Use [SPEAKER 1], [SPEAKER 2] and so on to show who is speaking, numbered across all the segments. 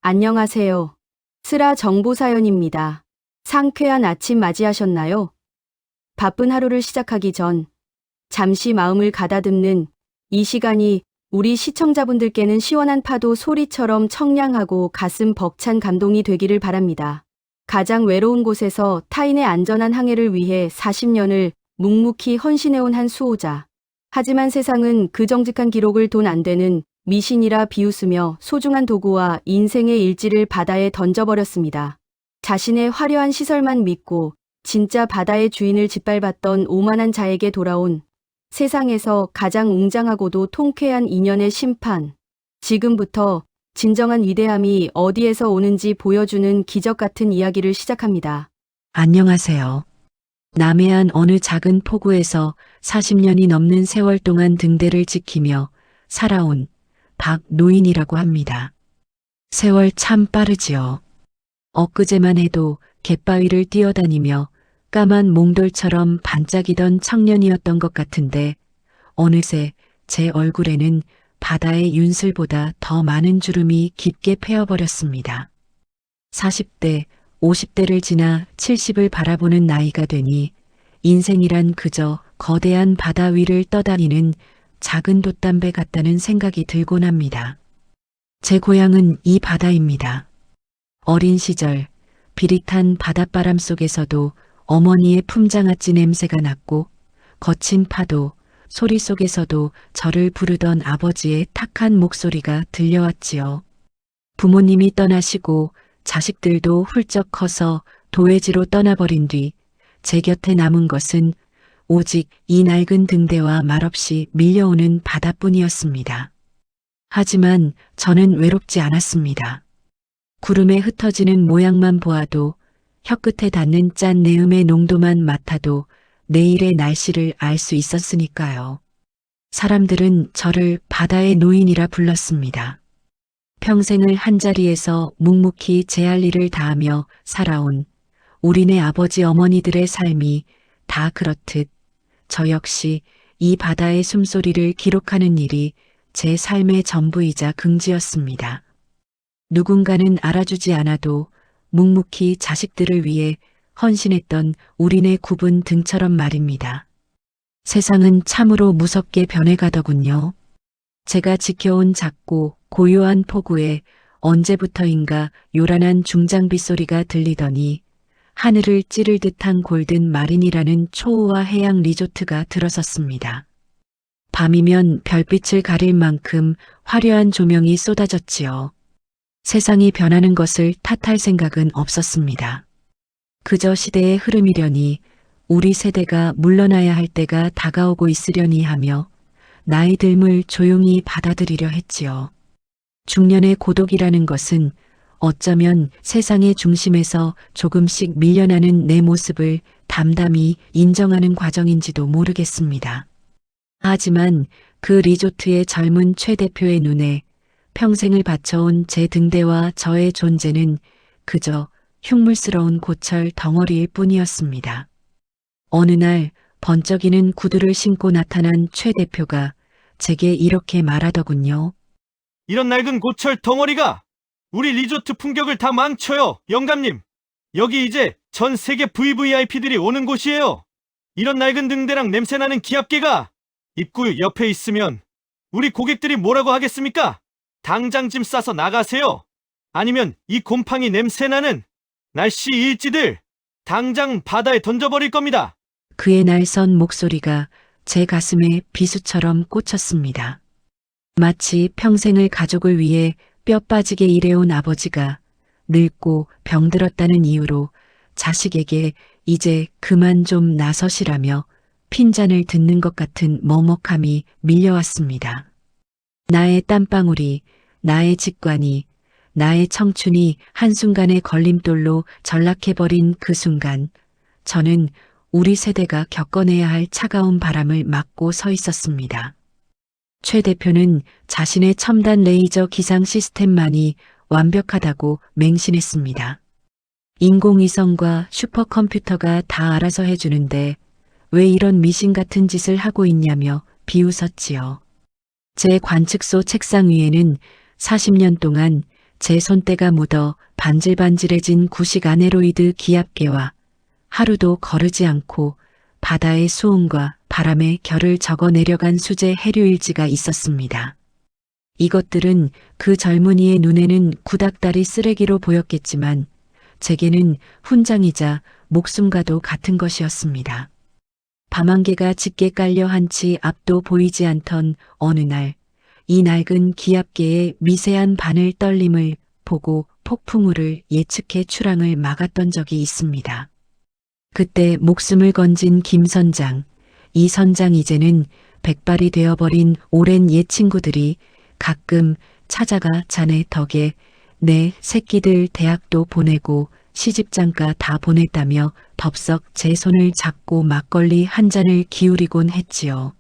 [SPEAKER 1] 안녕하세요. 슬아 정보사연입니다. 상쾌한 아침 맞이하셨나요? 바쁜 하루를 시작하기 전 잠시 마음을 가다듬는 이 시간이 우리 시청자분들께는 시원한 파도 소리처럼 청량하고 가슴 벅찬 감동이 되기를 바랍니다. 가장 외로운 곳에서 타인의 안전한 항해를 위해 40년을 묵묵히 헌신해온 한 수호자. 하지만 세상은 그 정직한 기록을 돈 안 되는 미신이라 비웃으며 소중한 도구와 인생의 일지를 바다에 던져버렸습니다. 자신의 화려한 시설만 믿고 진짜 바다의 주인을 짓밟았던 오만한 자에게 돌아온 세상에서 가장 웅장하고도 통쾌한 인연의 심판. 지금부터 진정한 위대함이 어디에서 오는지 보여주는 기적 같은 이야기를 시작합니다.
[SPEAKER 2] 안녕하세요. 남해안 어느 작은 포구에서 40년이 넘는 세월 동안 등대를 지키며 살아온 박노인이라고 합니다. 세월 참 빠르지요. 엊그제만 해도 갯바위를 뛰어다니며 까만 몽돌처럼 반짝이던 청년이었던 것 같은데 어느새 제 얼굴에는 바다의 윤슬보다 더 많은 주름이 깊게 패어버렸습니다. 40대, 50대를 지나 70을 바라보는 나이가 되니 인생이란 그저 거대한 바다 위를 떠다니는 작은 돛담배 같다는 생각이 들곤 합니다. 제 고향은 이 바다입니다. 어린 시절 비릿한 바닷바람 속에서도 어머니의 품장아찌 냄새가 났고 거친 파도, 소리 속에서도 저를 부르던 아버지의 탁한 목소리가 들려왔지요. 부모님이 떠나시고 자식들도 훌쩍 커서 도회지로 떠나버린 뒤 제 곁에 남은 것은 오직 이 낡은 등대와 말없이 밀려오는 바다뿐이었습니다. 하지만 저는 외롭지 않았습니다. 구름에 흩어지는 모양만 보아도 혀끝에 닿는 짠 내음의 농도만 맡아도 내일의 날씨를 알 수 있었으니까요. 사람들은 저를 바다의 노인이라 불렀습니다. 평생을 한자리에서 묵묵히 제 할 일을 다하며 살아온 우리네 아버지 어머니들의 삶이 다 그렇듯 저 역시 이 바다의 숨소리를 기록하는 일이 제 삶의 전부이자 긍지였습니다. 누군가는 알아주지 않아도 묵묵히 자식들을 위해 헌신했던 우리네 굽은 등처럼 말입니다. 세상은 참으로 무섭게 변해가더군요. 제가 지켜온 작고 고요한 포구에 언제부터인가 요란한 중장비 소리가 들리더니 하늘을 찌를 듯한 골든 마린이라는 초호화 해양 리조트가 들어섰습니다. 밤이면 별빛을 가릴 만큼 화려한 조명이 쏟아졌지요. 세상이 변하는 것을 탓할 생각은 없었습니다. 그저 시대의 흐름이려니 우리 세대가 물러나야 할 때가 다가오고 있으려니 하며 나의 듦을 조용히 받아들이려 했지요. 중년의 고독이라는 것은 어쩌면 세상의 중심에서 조금씩 밀려나는 내 모습을 담담히 인정하는 과정인지도 모르겠습니다. 하지만 그 리조트의 젊은 최 대표의 눈에 평생을 바쳐온 제 등대와 저의 존재는 그저 흉물스러운 고철 덩어리일 뿐이었습니다. 어느 날 번쩍이는 구두를 신고 나타난 최 대표가 제게 이렇게 말하더군요.
[SPEAKER 3] 이런 낡은 고철 덩어리가 우리 리조트 풍경을 다 망쳐요, 영감님. 여기 이제 전 세계 VVIP들이 오는 곳이에요. 이런 낡은 등대랑 냄새나는 기압계가 입구 옆에 있으면 우리 고객들이 뭐라고 하겠습니까? 당장 짐 싸서 나가세요. 아니면 이 곰팡이 냄새나는 날씨 일지들 당장 바다에 던져버릴 겁니다.
[SPEAKER 2] 그의 날선 목소리가 제 가슴에 비수처럼 꽂혔습니다. 마치 평생을 가족을 위해 뼈 빠지게 일해온 아버지가 늙고 병들었다는 이유로 자식에게 이제 그만 좀 나서시라며 핀잔을 듣는 것 같은 먹먹함이 밀려왔습니다. 나의 땀방울이, 나의 직관이, 나의 청춘이 한순간의 걸림돌로 전락해버린 그 순간 저는 우리 세대가 겪어내야 할 차가운 바람을 막고 서 있었습니다. 최 대표는 자신의 첨단 레이저 기상 시스템만이 완벽하다고 맹신했습니다. 인공위성과 슈퍼컴퓨터가 다 알아서 해주는데 왜 이런 미신 같은 짓을 하고 있냐며 비웃었지요. 제 관측소 책상 위에는 40년 동안 제 손때가 묻어 반질반질해진 구식 아네로이드 기압계와 하루도 거르지 않고 바다의 수온과 바람의 결을 적어 내려간 수제 해류일지가 있었습니다. 이것들은 그 젊은이의 눈에는 구닥다리 쓰레기로 보였겠지만 제게는 훈장이자 목숨과도 같은 것이었습니다. 밤안개가 짙게 깔려 한치 앞도 보이지 않던 어느 날, 이 낡은 기압계의 미세한 바늘 떨림을 보고 폭풍우를 예측해 출항을 막았던 적이 있습니다. 그때 목숨을 건진 김 선장, 이 선장 이제는 백발이 되어버린 오랜 옛 친구들이 가끔 찾아가 자네 덕에 내 새끼들 대학도 보내고 시집장가 다 보냈다며 덥석 제 손을 잡고 막걸리 한 잔을 기울이곤 했지요.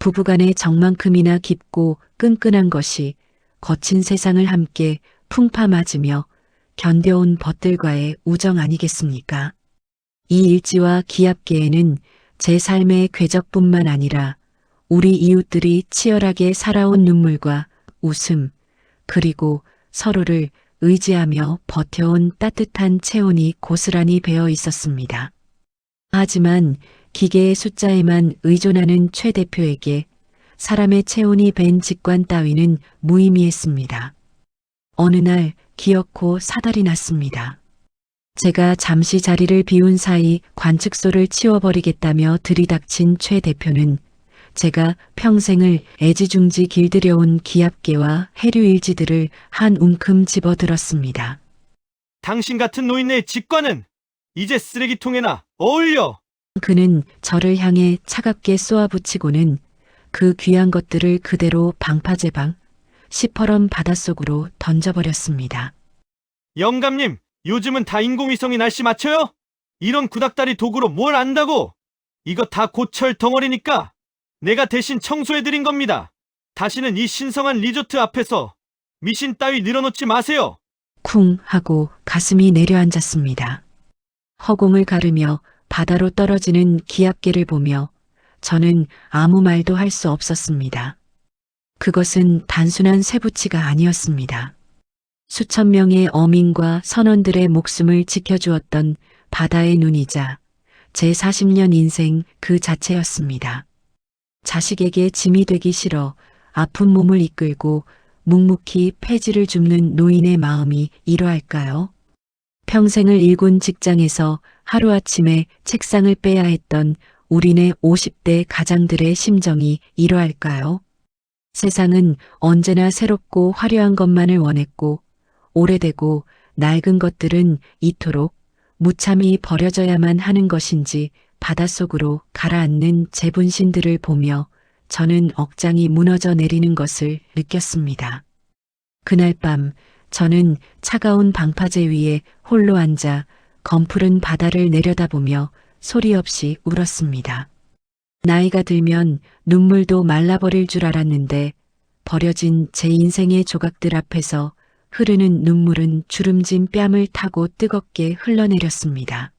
[SPEAKER 2] 부부간의 정만큼이나 깊고 끈끈한 것이 거친 세상을 함께 풍파 맞으며 견뎌온 벗들과의 우정 아니겠습니까? 이 일지와 기압계에는 제 삶의 궤적뿐만 아니라 우리 이웃들이 치열하게 살아온 눈물과 웃음, 그리고 서로를 의지하며 버텨온 따뜻한 체온이 고스란히 배어 있었습니다. 하지만 기계의 숫자에만 의존하는 최 대표에게 사람의 체온이 밴 직관 따위는 무의미했습니다. 어느 날 기어코 사달이 났습니다. 제가 잠시 자리를 비운 사이 관측소를 치워버리겠다며 들이닥친 최 대표는 제가 평생을 애지중지 길들여온 기압계와 해류일지들을 한 움큼 집어들었습니다.
[SPEAKER 3] 당신 같은 노인네의 직관은 이제 쓰레기통에나 어울려.
[SPEAKER 2] 그는 저를 향해 차갑게 쏘아붙이고는 그 귀한 것들을 그대로 방파제방, 시퍼런 바닷속으로 던져버렸습니다.
[SPEAKER 3] 영감님, 요즘은 다 인공위성이 날씨 맞춰요? 이런 구닥다리 도구로 뭘 안다고? 이거 다 고철 덩어리니까 내가 대신 청소해드린 겁니다. 다시는 이 신성한 리조트 앞에서 미신 따위 늘어놓지 마세요.
[SPEAKER 2] 쿵 하고 가슴이 내려앉았습니다. 허공을 가르며 바다로 떨어지는 기압계를 보며 저는 아무 말도 할 수 없었습니다. 그것은 단순한 쇠붙이가 아니었습니다. 수천 명의 어민과 선원들의 목숨을 지켜주었던 바다의 눈이자 제 40년 인생 그 자체였습니다. 자식에게 짐이 되기 싫어 아픈 몸을 이끌고 묵묵히 폐지를 줍는 노인의 마음이 이러할까요? 평생을 일군 직장에서 하루아침에 책상을 빼야 했던 우리네 50대 가장들의 심정이 이러할까요? 세상은 언제나 새롭고 화려한 것만을 원했고 오래되고 낡은 것들은 이토록 무참히 버려져야만 하는 것인지 바닷속으로 가라앉는 제 분신들을 보며 저는 억장이 무너져 내리는 것을 느꼈습니다. 그날 밤 저는 차가운 방파제 위에 홀로 앉아 검푸른 바다를 내려다보며 소리 없이 울었습니다. 나이가 들면 눈물도 말라버릴 줄 알았는데 버려진 제 인생의 조각들 앞에서 흐르는 눈물은 주름진 뺨을 타고 뜨겁게 흘러내렸습니다.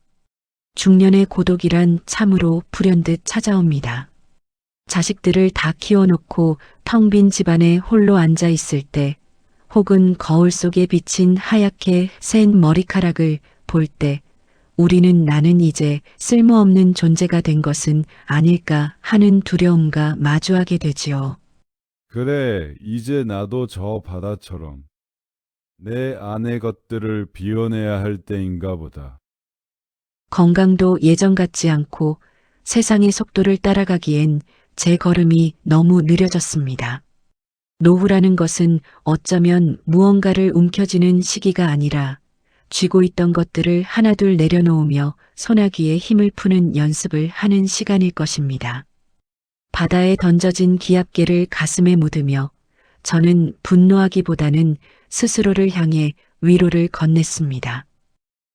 [SPEAKER 2] 중년의 고독이란 참으로 불현듯 찾아옵니다. 자식들을 다 키워놓고 텅 빈 집안에 홀로 앉아 있을 때, 혹은 거울 속에 비친 하얗게 센 머리카락을 볼 때, 우리는 나는 이제 쓸모없는 존재가 된 것은 아닐까 하는 두려움과 마주하게 되지요.
[SPEAKER 4] 그래, 이제 나도 저 바다처럼 내 아내 것들을 비워내야 할 때인가 보다.
[SPEAKER 2] 건강도 예전 같지 않고 세상의 속도를 따라가기엔 제 걸음이 너무 느려졌습니다. 노후라는 것은 어쩌면 무언가를 움켜쥐는 시기가 아니라 쥐고 있던 것들을 하나둘 내려놓으며 소나기에 힘을 푸는 연습을 하는 시간일 것입니다. 바다에 던져진 기압계를 가슴에 묻으며 저는 분노하기보다는 스스로를 향해 위로를 건넸습니다.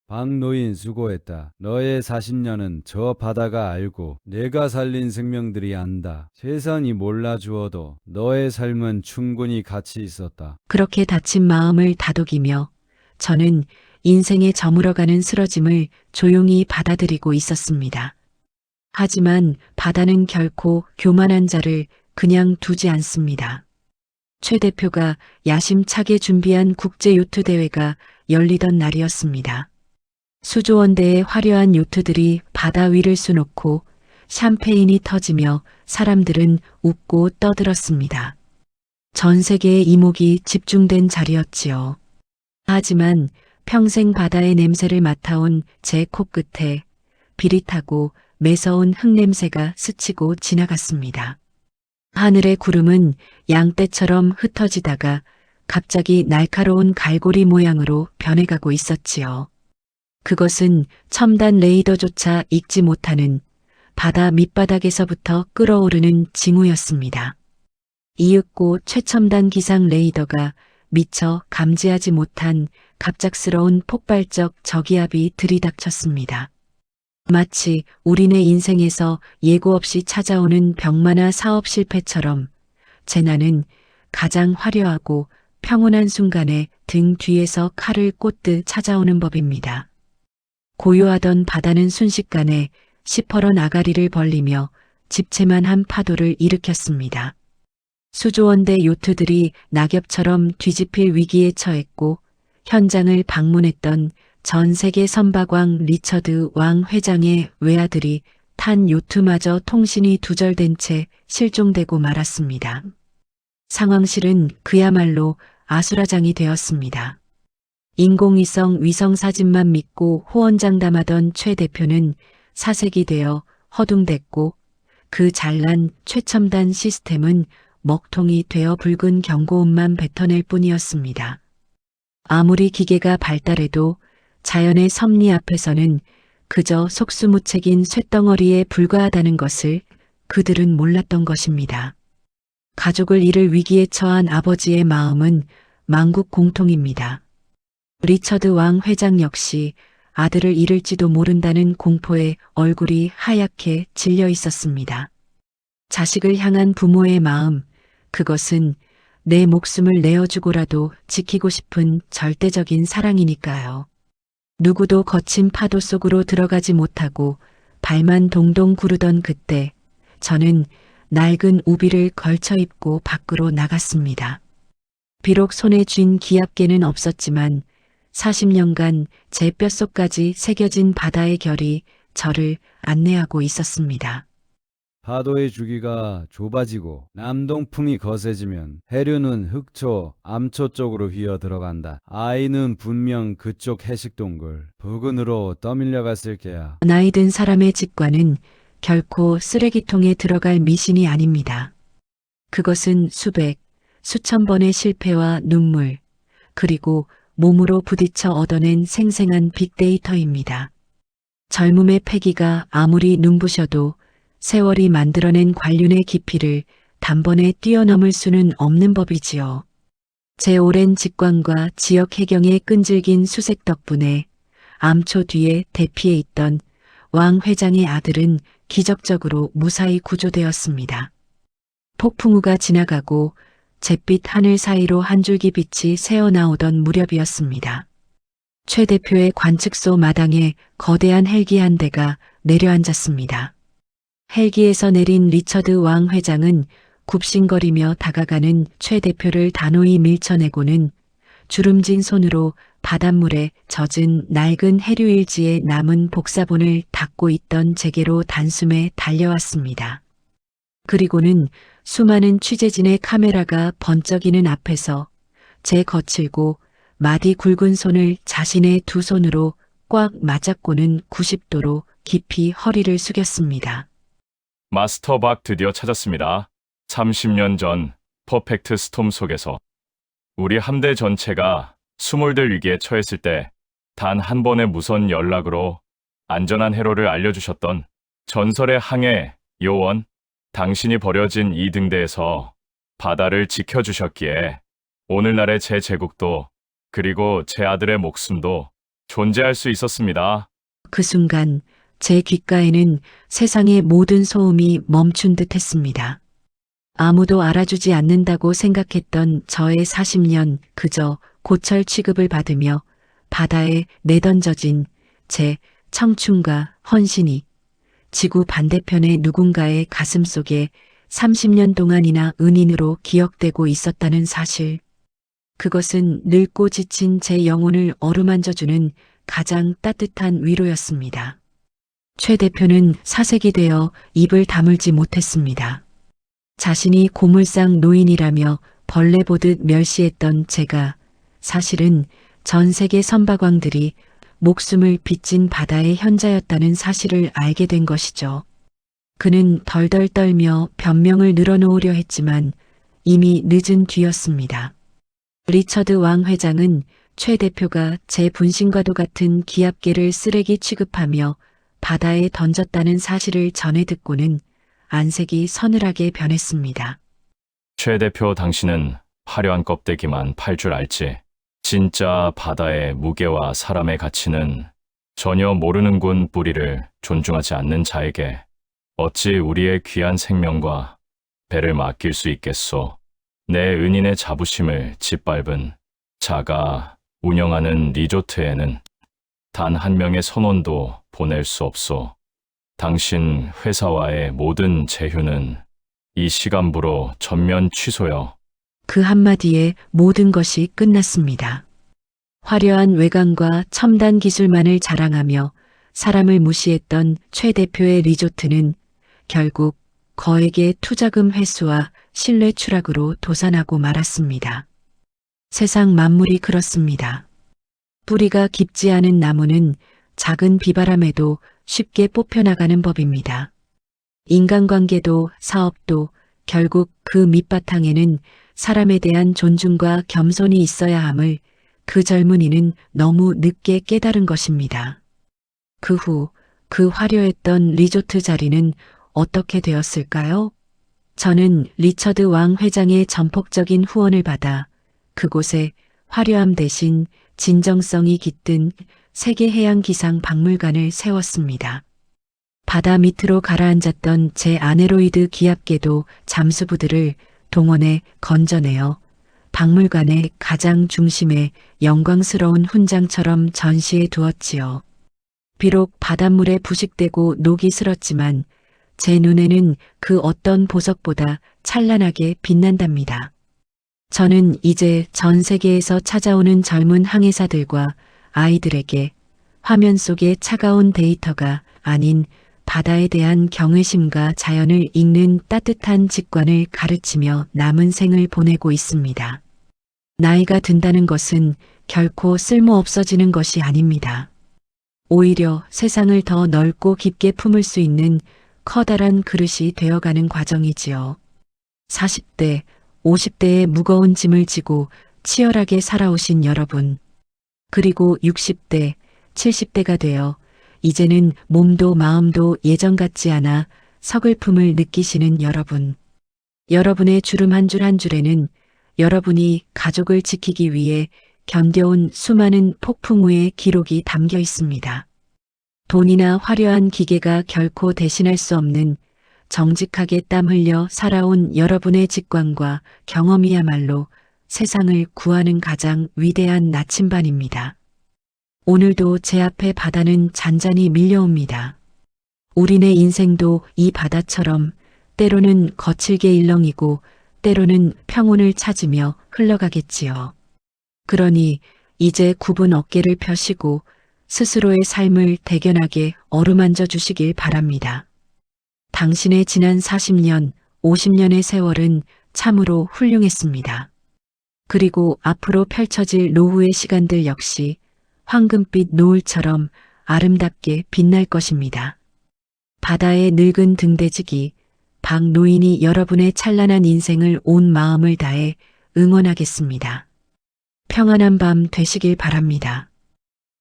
[SPEAKER 5] 박노인 수고했다. 너의 40년은 저 바다가 알고 내가 살린 생명들이 안다. 세상이 몰라주어도 너의 삶은 충분히 가치 있었다.
[SPEAKER 2] 그렇게 다친 마음을 다독이며 저는 인생의 저물어가는 쓰러짐을 조용히 받아들이고 있었습니다. 하지만 바다는 결코 교만한 자를 그냥 두지 않습니다. 최 대표가 야심차게 준비한 국제 요트 대회가 열리던 날이었습니다. 수조원대의 화려한 요트들이 바다 위를 수놓고 샴페인이 터지며 사람들은 웃고 떠들었습니다. 전 세계의 이목이 집중된 자리였지요. 하지만 평생 바다의 냄새를 맡아온 제 코끝에 비릿하고 매서운 흙냄새가 스치고 지나갔습니다. 하늘의 구름은 양떼처럼 흩어지다가 갑자기 날카로운 갈고리 모양으로 변해가고 있었지요. 그것은 첨단 레이더조차 읽지 못하는 바다 밑바닥에서부터 끓어오르는 징후였습니다. 이윽고 최첨단 기상 레이더가 미처 감지하지 못한 갑작스러운 폭발적 저기압이 들이닥쳤습니다. 마치 우리네 인생에서 예고 없이 찾아오는 병마나 사업 실패처럼 재난은 가장 화려하고 평온한 순간에 등 뒤에서 칼을 꽂듯 찾아오는 법입니다. 고요하던 바다는 순식간에 시퍼런 아가리를 벌리며 집채만한 파도를 일으켰습니다. 수조원대 요트들이 낙엽처럼 뒤집힐 위기에 처했고 현장을 방문했던 전 세계 선박왕 리처드 왕 회장의 외아들이 탄 요트마저 통신이 두절된 채 실종되고 말았습니다. 상황실은 그야말로 아수라장이 되었습니다. 인공위성 위성 사진만 믿고 호언장담하던 최 대표는 사색이 되어 허둥댔고 그 잘난 최첨단 시스템은 먹통이 되어 붉은 경고음만 뱉어낼 뿐이었습니다. 아무리 기계가 발달해도 자연의 섭리 앞에서는 그저 속수무책인 쇳덩어리에 불과하다는 것을 그들은 몰랐던 것입니다. 가족을 잃을 위기에 처한 아버지의 마음은 만국 공통입니다. 리처드 왕 회장 역시 아들을 잃을지도 모른다는 공포에 얼굴이 하얗게 질려 있었습니다. 자식을 향한 부모의 마음, 그것은 내 목숨을 내어주고라도 지키고 싶은 절대적인 사랑이니까요. 누구도 거친 파도 속으로 들어가지 못하고 발만 동동 구르던 그때 저는 낡은 우비를 걸쳐 입고 밖으로 나갔습니다. 비록 손에 쥔 기압계는 없었지만 40년간 제 뼛속까지 새겨진 바다의 결이 저를 안내하고 있었습니다.
[SPEAKER 5] 파도의 주기가 좁아지고 남동풍이 거세지면 해류는 흑초, 암초 쪽으로 휘어 들어간다. 아이는 분명 그쪽 해식동굴 부근으로 떠밀려 갔을 게야.
[SPEAKER 2] 나이 든 사람의 직관은 결코 쓰레기통에 들어갈 미신이 아닙니다. 그것은 수백, 수천 번의 실패와 눈물, 그리고 몸으로 부딪혀 얻어낸 생생한 빅데이터입니다. 젊음의 패기가 아무리 눈부셔도 세월이 만들어낸 관륜의 깊이를 단번에 뛰어넘을 수는 없는 법이지요. 제 오랜 직관과 지역 해경의 끈질긴 수색 덕분에 암초 뒤에 대피해 있던 왕 회장의 아들은 기적적으로 무사히 구조되었습니다. 폭풍우가 지나가고 잿빛 하늘 사이로 한 줄기 빛이 새어나오던 무렵이었습니다. 최 대표의 관측소 마당에 거대한 헬기 한 대가 내려앉았습니다. 헬기에서 내린 리처드 왕 회장은 굽신거리며 다가가는 최 대표를 단호히 밀쳐내고는 주름진 손으로 바닷물에 젖은 낡은 해류일지에 남은 복사본을 닦고 있던 제게로 단숨에 달려왔습니다. 그리고는 수많은 취재진의 카메라가 번쩍이는 앞에서 제 거칠고 마디 굵은 손을 자신의 두 손으로 꽉 맞잡고는 90도로 깊이 허리를 숙였습니다.
[SPEAKER 6] 마스터 박 드디어 찾았습니다. 30년 전 퍼펙트 스톰 속에서 우리 함대 전체가 수몰될 위기에 처했을 때 단 한 번의 무선 연락으로 안전한 해로를 알려주셨던 전설의 항해 요원, 당신이 버려진 이 등대에서 바다를 지켜주셨기에 오늘날의 제 제국도 그리고 제 아들의 목숨도 존재할 수 있었습니다.
[SPEAKER 2] 그 순간 제 귓가에는 세상의 모든 소음이 멈춘 듯 했습니다. 아무도 알아주지 않는다고 생각했던 저의 40년 그저 고철 취급을 받으며 바다에 내던져진 제 청춘과 헌신이 지구 반대편의 누군가의 가슴 속에 30년 동안이나 은인으로 기억되고 있었다는 사실. 그것은 늙고 지친 제 영혼을 어루만져주는 가장 따뜻한 위로였습니다. 최 대표는 사색이 되어 입을 다물지 못했습니다. 자신이 고물상 노인이라며 벌레 보듯 멸시했던 제가 사실은 전 세계 선박왕들이 목숨을 빚진 바다의 현자였다는 사실을 알게 된 것이죠. 그는 덜덜 떨며 변명을 늘어놓으려 했지만 이미 늦은 뒤였습니다. 리처드 왕 회장은 최 대표가 제 분신과도 같은 기압계를 쓰레기 취급하며 바다에 던졌다는 사실을 전해 듣고는 안색이 서늘하게 변했습니다.
[SPEAKER 6] 최 대표 당신은 화려한 껍데기만 팔 줄 알지. 진짜 바다의 무게와 사람의 가치는 전혀 모르는군. 뿌리를 존중하지 않는 자에게 어찌 우리의 귀한 생명과 배를 맡길 수 있겠소. 내 은인의 자부심을 짓밟은 자가 운영하는 리조트에는 단 한 명의 선원도 보낼 수 없소. 당신 회사와의 모든 제휴는 이 시간부로 전면 취소요.
[SPEAKER 2] 그 한마디에 모든 것이 끝났습니다. 화려한 외관과 첨단 기술만을 자랑하며 사람을 무시했던 최 대표의 리조트는 결국 거액의 투자금 회수와 신뢰 추락으로 도산하고 말았습니다. 세상 만물이 그렇습니다. 뿌리가 깊지 않은 나무는 작은 비바람에도 쉽게 뽑혀나가는 법입니다. 인간관계도 사업도 결국 그 밑바탕에는 사람에 대한 존중과 겸손이 있어야 함을 그 젊은이는 너무 늦게 깨달은 것입니다. 그 후 그 화려했던 리조트 자리는 어떻게 되었을까요? 저는 리처드 왕 회장의 전폭적인 후원을 받아 그곳에 화려함 대신 진정성이 깃든 세계해양기상 박물관을 세웠습니다. 바다 밑으로 가라앉았던 제 아네로이드 기압계도 잠수부들을 동원해 건져내어 박물관의 가장 중심에 영광스러운 훈장처럼 전시해 두었지요. 비록 바닷물에 부식되고 녹이 슬었지만 제 눈에는 그 어떤 보석보다 찬란하게 빛난답니다. 저는 이제 전 세계에서 찾아오는 젊은 항해사들과 아이들에게 화면 속의 차가운 데이터가 아닌 바다에 대한 경외심과 자연을 읽는 따뜻한 직관을 가르치며 남은 생을 보내고 있습니다. 나이가 든다는 것은 결코 쓸모 없어지는 것이 아닙니다. 오히려 세상을 더 넓고 깊게 품을 수 있는 커다란 그릇이 되어가는 과정이지요. 40대, 50대의 무거운 짐을 지고 치열하게 살아오신 여러분, 그리고 60대, 70대가 되어 이제는 몸도 마음도 예전 같지 않아 서글픔을 느끼시는 여러분. 여러분의 주름 한 줄 한 줄에는 여러분이 가족을 지키기 위해 견뎌온 수많은 폭풍우의 기록이 담겨 있습니다. 돈이나 화려한 기계가 결코 대신할 수 없는 정직하게 땀 흘려 살아온 여러분의 직관과 경험이야말로 세상을 구하는 가장 위대한 나침반입니다. 오늘도 제 앞에 바다는 잔잔히 밀려옵니다. 우리네 인생도 이 바다처럼 때로는 거칠게 일렁이고 때로는 평온을 찾으며 흘러가겠지요. 그러니 이제 굽은 어깨를 펴시고 스스로의 삶을 대견하게 어루만져 주시길 바랍니다. 당신의 지난 40년, 50년의 세월은 참으로 훌륭했습니다. 그리고 앞으로 펼쳐질 노후의 시간들 역시 황금빛 노을처럼 아름답게 빛날 것입니다. 바다의 늙은 등대지기, 박노인이 여러분의 찬란한 인생을 온 마음을 다해 응원하겠습니다. 평안한 밤 되시길 바랍니다.